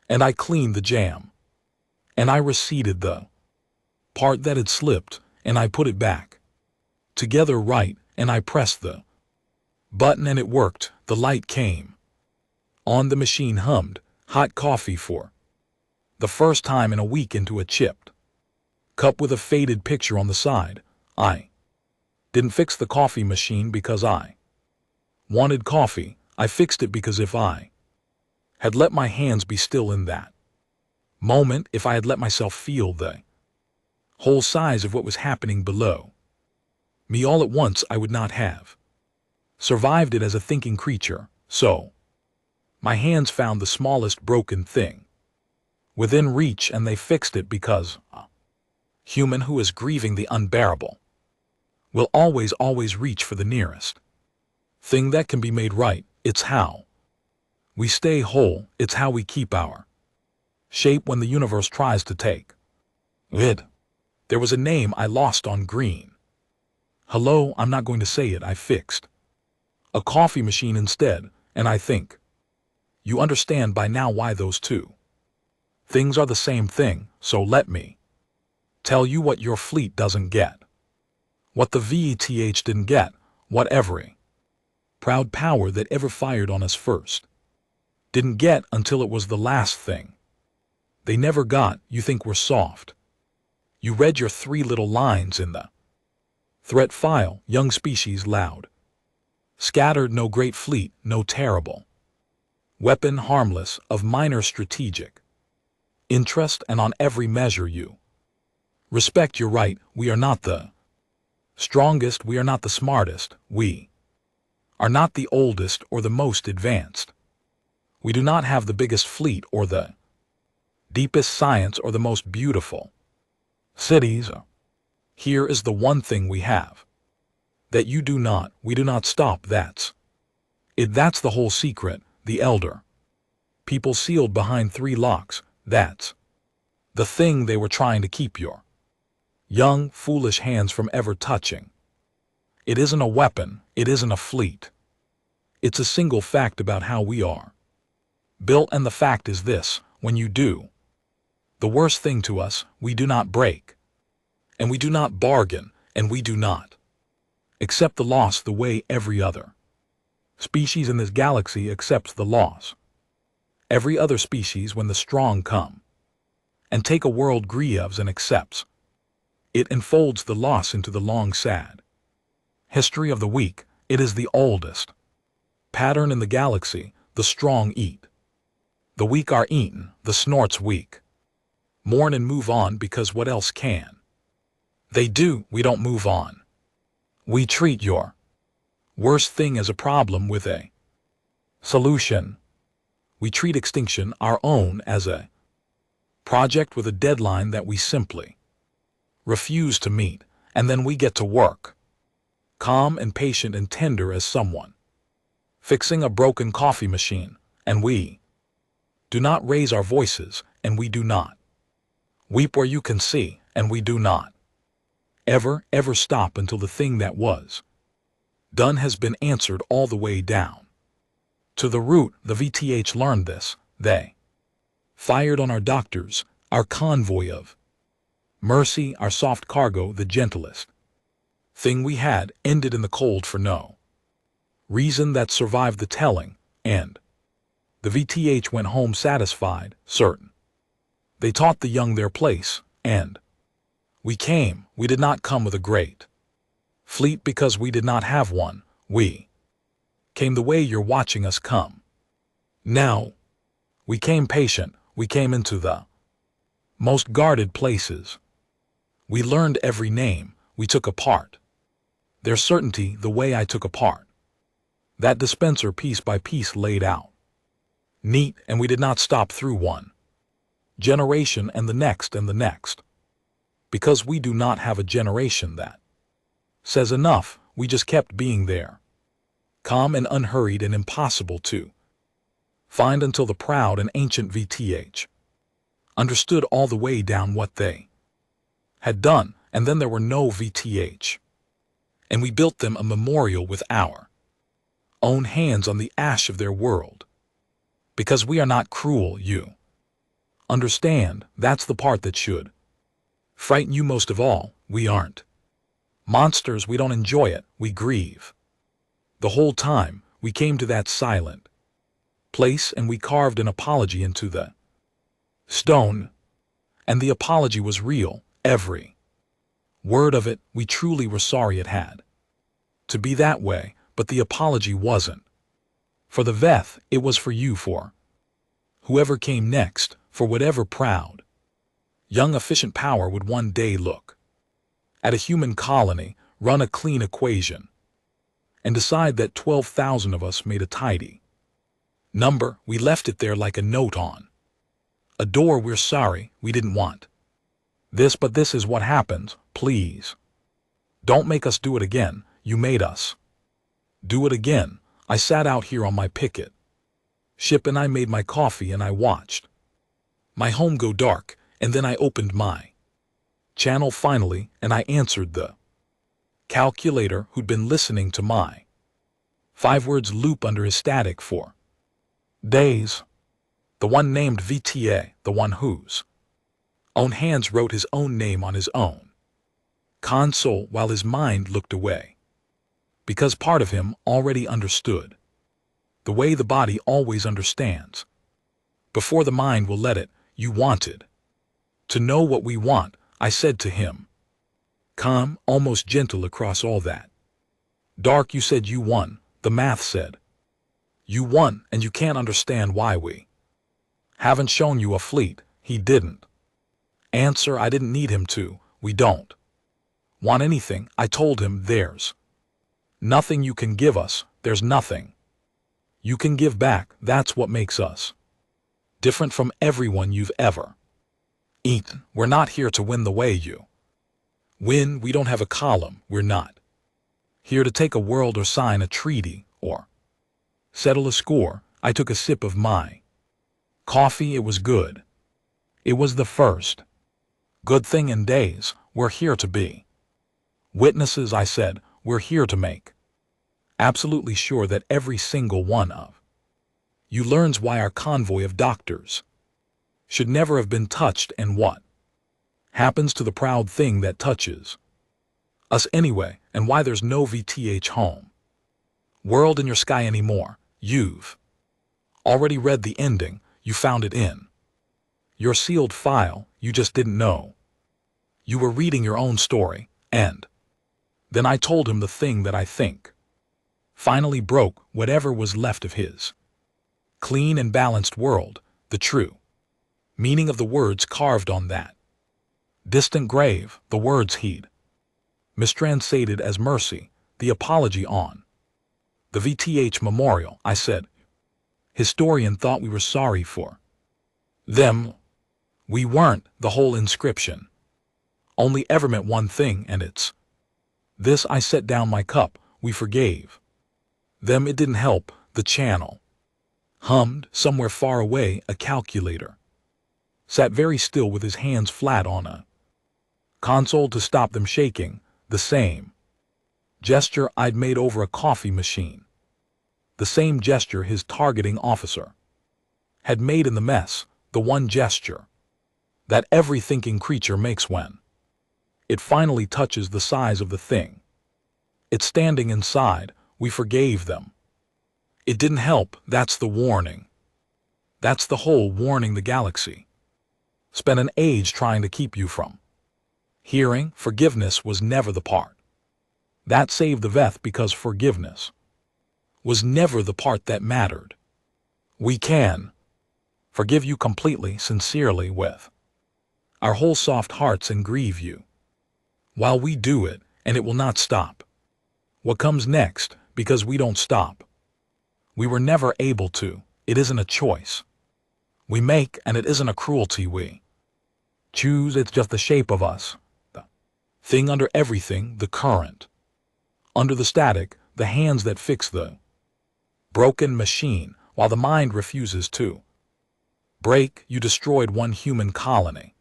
And I cleaned the jam. And I reseated the part that had slipped, and I put it back together right, and I pressed the button and it worked. The light came on, the machine hummed, hot coffee for the first time in a week into a chipped cup with a faded picture on the side. I didn't fix the coffee machine because I wanted coffee. I fixed it because if I had let my hands be still in that moment, if I had let myself feel the whole size of what was happening below me all at once, I would not have survived it as a thinking creature. So my hands found the smallest broken thing within reach, and they fixed it because a human who is grieving the unbearable will always reach for the nearest thing that can be made right. It's how we stay whole. It's how we keep our shape when the universe tries to take it. There was a name I lost on green. Hello, I'm not going to say it. I fixed a coffee machine instead, and I think you understand by now why those two things are the same thing. So let me tell you what your fleet doesn't get, what the VETH didn't get, what every proud power that ever fired on us first didn't get until it was the last thing they never got. You think we're soft. You read your 3 little lines in the threat file. Young species loud, scattered, no great fleet, no terrible weapon, harmless, of minor strategic interest, and on every measure you respect. You're right, we are not the strongest, we are not the smartest, we are not the oldest or the most advanced. We do not have the biggest fleet or the deepest science or the most beautiful cities. Here is the one thing we have that you do not. We do not stop. That's it. That's the whole secret. The elder people sealed behind 3 locks. That's the thing they were trying to keep your young, foolish hands from ever touching. It isn't a weapon. It isn't a fleet. It's a single fact about how we are built, and the fact is this: when you do the worst thing to us, we do not break, and we do not bargain, and we do not accept the loss the way every other species in this galaxy accepts the loss. Every other species, when the strong come and take a world grieves and accepts it, enfolds the loss into the long sad history of the weak. It is the oldest pattern in the galaxy. The strong eat, the weak are eaten. The snorts weak mourn and move on, because what else can they do? We don't move on. We treat your worst thing as a problem with a solution. We treat extinction, our own, as a project with a deadline that we simply refuse to meet, and then we get to work, calm and patient and tender as someone fixing a broken coffee machine, and we do not raise our voices, and we do not weep where you can see, and we do not ever stop until the thing that was done has been answered all the way down to the root. The VTH learned this. They fired on our doctors, our convoy of mercy, our soft cargo, the gentlest thing we had, ended in the cold for no reason that survived the telling, and the VTH went home satisfied, certain they taught the young their place. And we did not come with a great fleet because we did not have one. We came the way you're watching us come now. We came patient. We came into the most guarded places. We learned every name. We took apart their certainty the way I took apart that dispenser, piece by piece, laid out neat, and we did not stop through one generation and the next and the next, because we do not have a generation that says enough. We just kept being there, calm and unhurried and impossible to find, until the proud and ancient VTH understood all the way down what they had done, and then there were no VTH, and we built them a memorial with our own hands on the ash of their world. Because we are not cruel, you understand, that's the part that should frighten you most of all. We aren't monsters, we don't enjoy it, we grieve. The whole time, we came to that silent place and we carved an apology into the stone. And the apology was real, every word of it. We truly were sorry it had to be that way, but the apology wasn't for the Veth, it was for you, for whoever came next, for whatever proud, young efficient power would one day look at a human colony, run a clean equation, and decide that 12,000 of us made a tidy number. We left it there like a note on a door. We're sorry, we didn't want this, but this is what happens. Please don't make us do it again. You made us do it again. I sat out here on my picket ship and I made my coffee and I watched my home go dark, and then I opened my channel finally and I answered the calculator who'd been listening to my 5 words loop under his static for days. The one named VTA, the one whose own hands wrote his own name on his own console while his mind looked away. Because part of him already understood the way the body always understands before the mind will let it. You wanted to know what we want, I said to him, calm, almost gentle across all that dark. You said you won, the math said you won, and you can't understand why we haven't shown you a fleet. He didn't answer. I didn't need him to. We don't want anything. I told him there's nothing you can give us. There's nothing you can give back. That's what makes us different from everyone you've ever eaten. We're not here to win the way you win. We don't have a column. We're not here to take a world or sign a treaty or settle a score. I took a sip of my coffee. It was good. It was the first good thing in days. We're here to be witnesses, I said. We're here to make absolutely sure that every single one of you learns why our convoy of doctors should never have been touched and what happens to the proud thing that touches us anyway, and why there's no VTH home world in your sky anymore. You've already read the ending. You found it in your sealed file. You just didn't know you were reading your own story. And then I told him the thing that I think finally broke whatever was left of his clean and balanced world, the true meaning of the words carved on that distant grave, the words he'd mistranslated as mercy, the apology on the VTH memorial. I said, historian thought we were sorry for them. We weren't. The whole inscription only ever meant one thing, and it's this. I set down my cup. We forgave them. It didn't help. The channel hummed. Somewhere far away, a calculator sat very still with his hands flat on a console to stop them shaking. The same gesture I'd made over a coffee machine. The same gesture his targeting officer had made in the mess. The one gesture that every thinking creature makes when it finally touches the size of the thing it's standing inside. We forgave them. It didn't help. That's the warning. That's the whole warning. The galaxy spent an age trying to keep you from hearing. Forgiveness was never the part that saved the Veth, because forgiveness was never the part that mattered. We can forgive you completely, sincerely, with our whole soft hearts, and grieve you while we do it, and it will not stop what comes next, because we don't stop. We were never able to. It isn't a choice we make, and it isn't a cruelty we choose. It's just the shape of us, the thing under everything, the current under the static, the hands that fix the broken machine, while the mind refuses to break. You destroyed one human colony.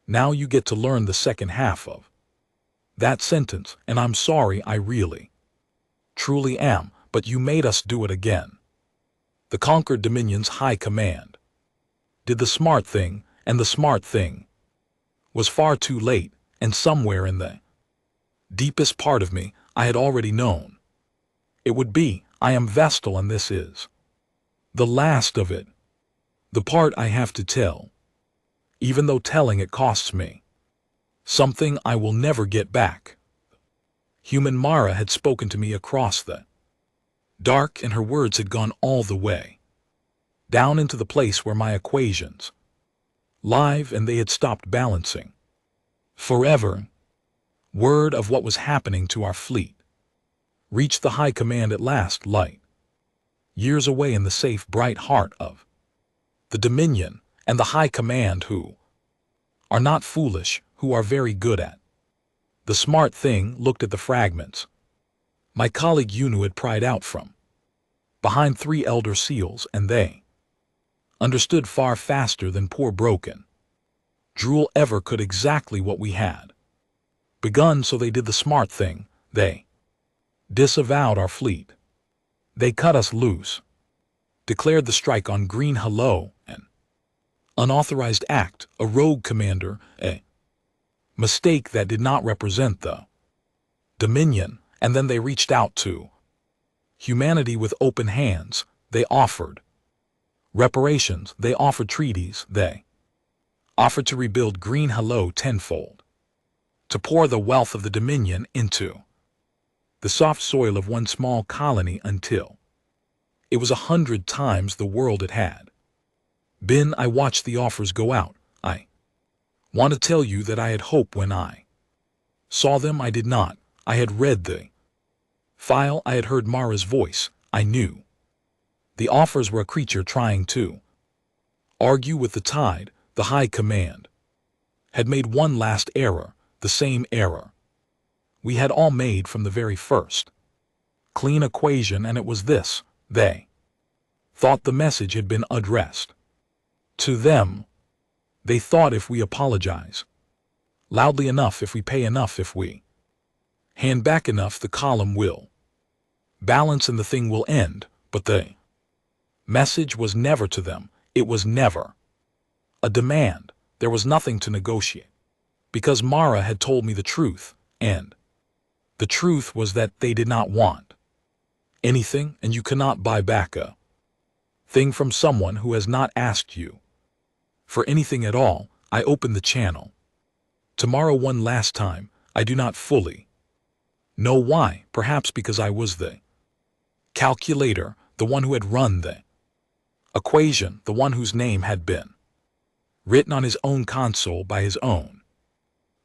Now you get to learn the second half of that sentence, and I'm sorry. I really, truly am, but you made us do it again. The conquered Dominion's high command did the smart thing, and the smart thing was far too late, and somewhere in the deepest part of me, I had already known. It would be, I am Vestal and this is the last of it. The part I have to tell, even though telling it costs me something I will never get back. Human Mara had spoken to me across the dark, and her words had gone all the way down into the place where my equations live, and they had stopped balancing forever. Word of what was happening to our fleet reached the high command at last, light years away in the safe, bright heart of the Dominion, and the high command who are not foolish, who are very good at the smart thing, looked at the fragments my colleague Yunu had pried out from behind 3 elder seals, and they understood far faster than poor broken drool ever could exactly what we had begun. So they did the smart thing. They disavowed our fleet. They cut us loose, declared the strike on Green Hello, an unauthorized act, a rogue commander, a mistake that did not represent the Dominion. And then they reached out to humanity with open hands. They offered reparations, they offered treaties, they offered to rebuild Green Hello tenfold, to pour the wealth of the Dominion into the soft soil of one small colony until it was 100 times the world it had been. I watched the offers go out. I want to tell you that I had hope when I saw them. I did not. I had read the file. I had heard Mara's voice. I knew the offers were a creature trying to argue with the tide. The high command had made one last error, the same error we had all made from the very first clean equation, and it was this: they thought the message had been addressed to them. They thought if we apologize loudly enough, if we pay enough, if we hand back enough, the column will balance and the thing will end. But the message was never to them. It was never a demand. There was nothing to negotiate, because Mara had told me the truth, and the truth was that they did not want anything, and you cannot buy back a thing from someone who has not asked you for anything at all. I opened the channel tomorrow one last time. I do not fully know why, perhaps because I was the calculator, the one who had run the equation, the one whose name had been written on his own console by his own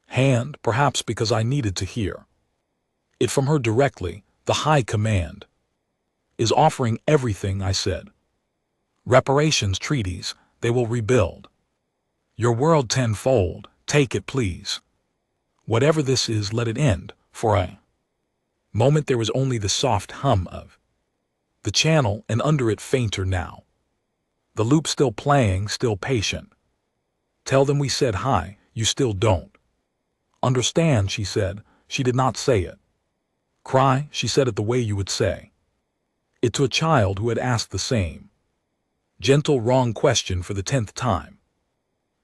hand, perhaps because I needed to hear it from her directly. The high command is offering everything, I said. Reparations, treaties, they will rebuild your world tenfold. Take it, please. Whatever this is, let it end. For a moment there was only the soft hum of the channel, and under it fainter now. The loop still playing, still patient. Tell them we said hi. You still don't understand, she said. She did not say it. Cry, she said it the way you would say it to a child who had asked the same gentle wrong question for the 10th time.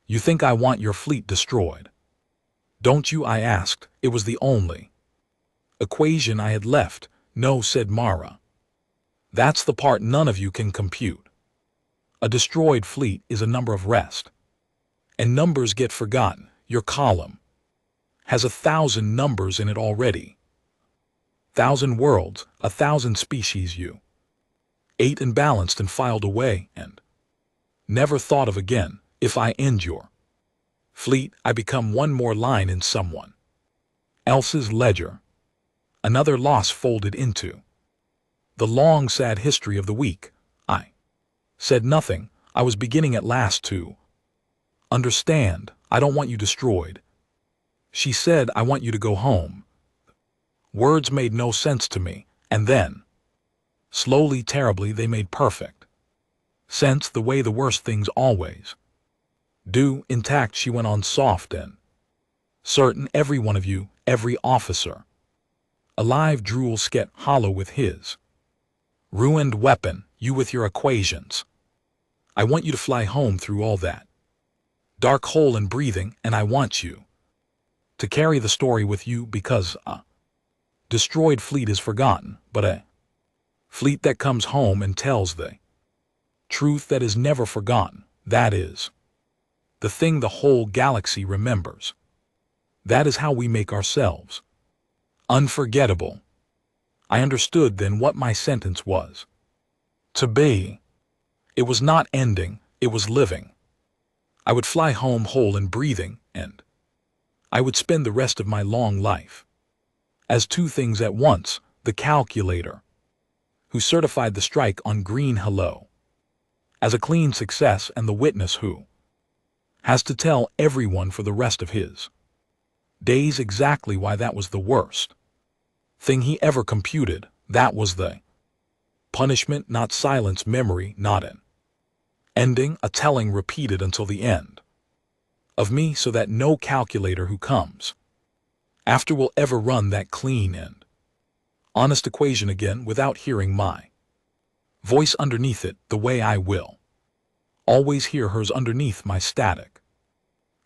You think I want your fleet destroyed, don't you? I asked. It was the only equation I had left. No, said Mara. That's the part none of you can compute. A destroyed fleet is a number of rest, and numbers get forgotten. Your column has 1,000 numbers in it already. 1,000 worlds, 1,000 species you ate and balanced and filed away and never thought of again. If I end your fleet, I become one more line in someone else's ledger, another loss folded into the long, sad history of the week. I said nothing. I was beginning at last to understand. I don't want you destroyed. She said, I want you to go home. Words made no sense to me, and then, slowly, terribly, they made perfect sense, the way the worst things always do. Intact, she went on, soft and certain. Every one of you, every officer alive, drool, sket hollow with his Ruined weapon, you with your equations. I want you to fly home through all that dark hole in breathing, and I want you to carry the story with you, because a destroyed fleet is forgotten, but a fleet that comes home and tells the truth that is never forgotten, that is the thing the whole galaxy remembers. That is how we make ourselves unforgettable. I understood then what my sentence was to be. It was not ending, it was living. I would fly home whole and breathing, and I would spend the rest of my long life as two things at once: the calculator who certified the strike on green hello as a clean success, and the witness who has to tell everyone for the rest of his days exactly why that was the worst thing he ever computed. That was the punishment, not silence, memory, not an ending, a telling repeated until the end of me, so that no calculator who comes after will ever run that clean and honest equation again without hearing my voice underneath it, the way I will always hear hers underneath my static.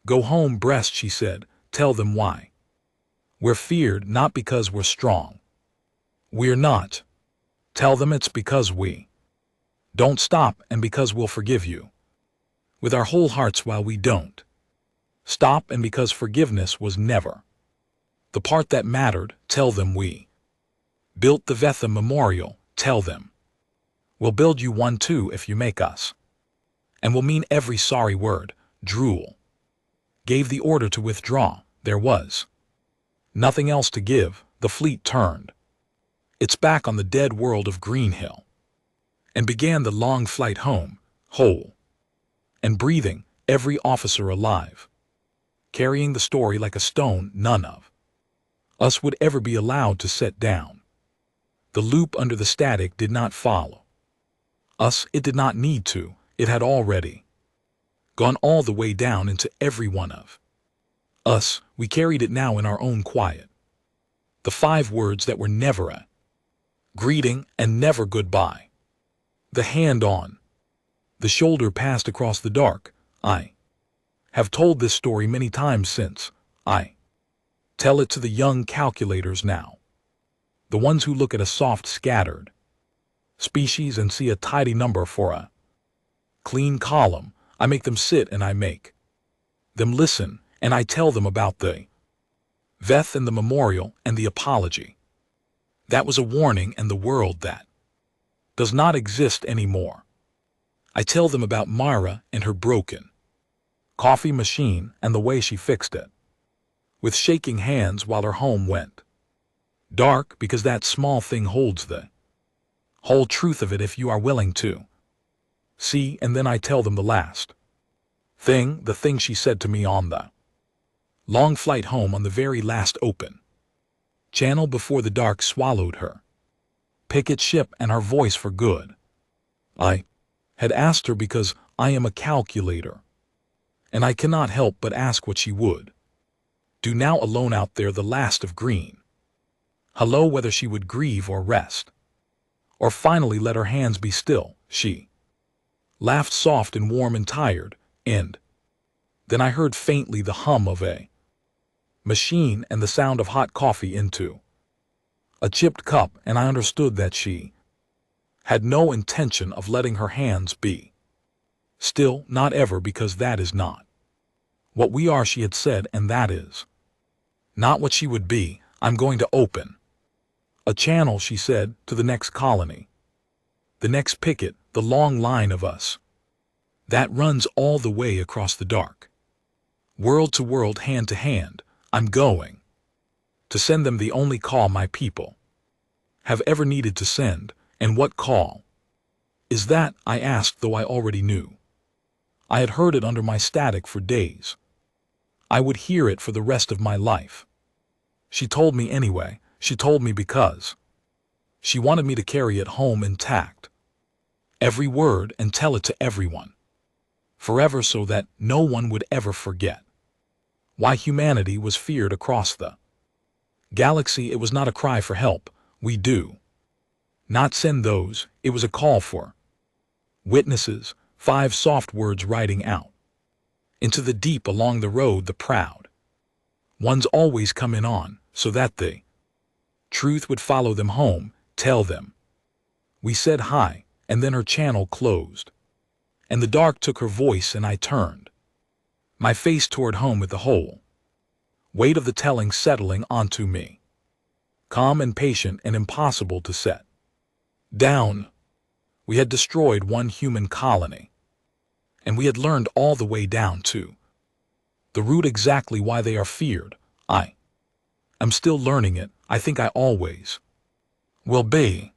Go home, breast, she said, tell them why we're feared, not because we're strong. We're not. Tell them it's because we don't stop, and because we'll forgive you with our whole hearts while we don't stop, and because forgiveness was never the part that mattered. Tell them we built the Vetha Memorial. Tell them we'll build you one too if you make us, and we'll mean every sorry word. Drool gave the order to withdraw. There was nothing else to give. The fleet turned its back on the dead world of Green Hill and began the long flight home, whole and breathing, every officer alive, carrying the story like a stone. None of us would ever be allowed to set down. The loop under the static did not follow us. It did not need to. It had already gone all the way down into every one of us. We carried it now in our own quiet. The 5 words that were never a greeting and never goodbye. The hand on the shoulder passed across the dark. I have told this story many times since. I tell it to the young calculators now, the ones who look at a soft scattered species and see a tidy number for a clean column. I make them sit and I make them listen, and I tell them about the Veth and the memorial and the apology. That was a warning, and the world that does not exist anymore. I tell them about Myra and her broken coffee machine and the way she fixed it with shaking hands while her home went dark, because that small thing holds the whole truth of it if you are willing to see. And then I tell them the last thing, the thing she said to me on the long flight home, on the very last open channel before the dark swallowed her picket ship and her voice for good. I had asked her because I am a calculator, and I cannot help but ask what she would do now, alone out there, the last of green hello, whether she would grieve or rest, or finally let her hands be still. She laughed soft and warm and tired, and then I heard faintly the hum of a machine and the sound of hot coffee into a chipped cup, and I understood that she had no intention of letting her hands be still, not ever, because that is not what we are, she had said, and that is not what she would be. I'm going to open a channel, she said, to the next colony, the next picket, the long line of us that runs all the way across the dark world to world, hand to hand. I'm going to send them the only call my people have ever needed to send. And what call is that? I asked, though I already knew. I had heard it under my static for days. I would hear it for the rest of my life. She told me anyway. She told me because she wanted me to carry it home intact, every word, and tell it to everyone forever, so that no one would ever forget why humanity was feared across the galaxy. It was not a cry for help. We do Not send those, it was a call for witnesses, 5 soft words writing out. Into the deep along the road the proud ones always coming on, so that the truth would follow them home, tell them. We said hi, and then her channel closed. And the dark took her voice and I turned my face toward home with the whole weight of the telling settling onto me. Calm and patient and impossible to set down. We had destroyed one human colony. And we had learned all the way down to the root exactly why they are feared. I'm still learning it, I think I always will be.